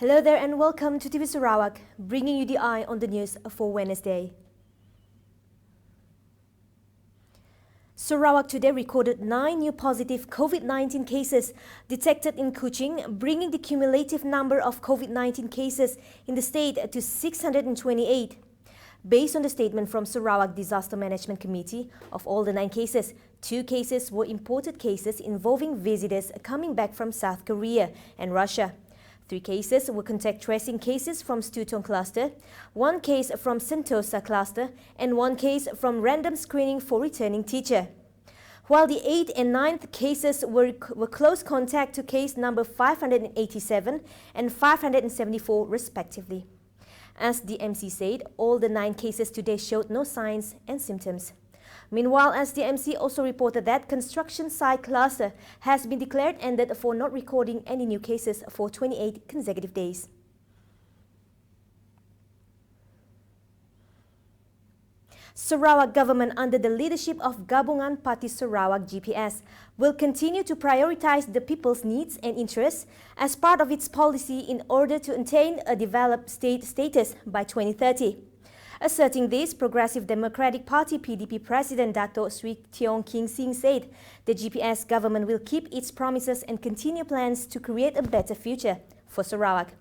Hello there and welcome to TV Sarawak, bringing you the eye on the news for Wednesday. Sarawak today recorded 9 new positive COVID-19 cases detected in Kuching, bringing the cumulative number of COVID-19 cases in the state to 628. Based on the statement from Sarawak Disaster Management Committee, of all the 9 cases, 2 cases were imported cases involving visitors coming back from South Korea and Russia. 3 cases were contact tracing cases from Tiong cluster, 1 case from Sentosa cluster, and 1 case from random screening for returning teacher. While the 8th and 9th cases were close contact to case number 587 and 574 respectively. As the MC said, all the 9 cases today showed no signs and symptoms. Meanwhile, SDMC also reported that construction site cluster has been declared ended for not recording any new cases for 28 consecutive days. Sarawak government under the leadership of Gabungan Parti Sarawak GPS will continue to prioritize the people's needs and interests as part of its policy in order to attain a developed state status by 2030. Asserting this, Progressive Democratic Party PDP President Dato Sri Tiong said the GPS government will keep its promises and continue plans to create a better future for Sarawak.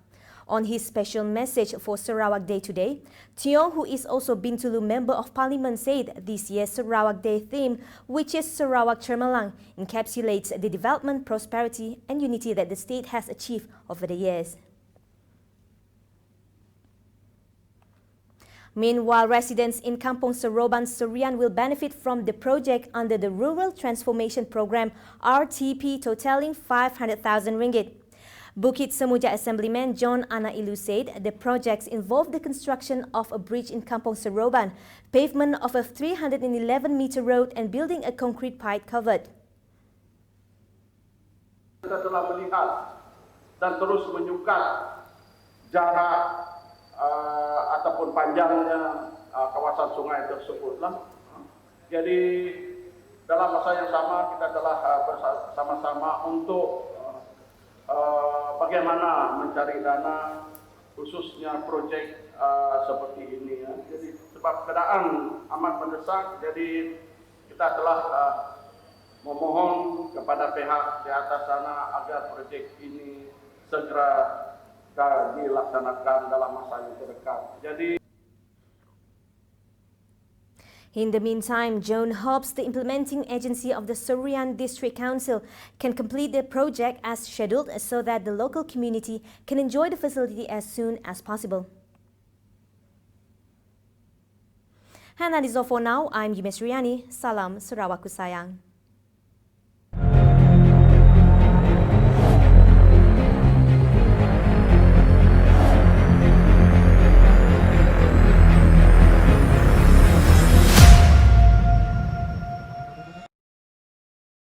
On his special message for Sarawak Day today, Tiong, who is also Bintulu Member of Parliament, said this year's Sarawak Day theme, which is Sarawak Cermelang, encapsulates the development, prosperity and unity that the state has achieved over the years. Meanwhile, residents in Kampung Seroban, Serian will benefit from the project under the Rural Transformation Program RTP totaling 500,000 ringgit. Bukit Semuja Assemblyman John Anailu said the projects involve the construction of a bridge in Kampung Seroban, pavement of a 311-meter road and building a concrete pipe covered. Kita telah melihat dan terus menyukat jarak ataupun panjangnya kawasan sungai tersebutlah. Jadi dalam masa yang sama kita telah bersama-sama untuk bagaimana mencari dana khususnya projek seperti ini ya. Jadi sebab keadaan amat mendesak, jadi kita telah memohon kepada pihak di atas sana agar projek ini segera dilaksanakan dalam masa yang terdekat. Jadi in the meantime, John hopes the implementing agency of the Serian District Council can complete the project as scheduled so that the local community can enjoy the facility as soon as possible. And that is all for now. I'm Serian. Salam Sarawak Kusayang.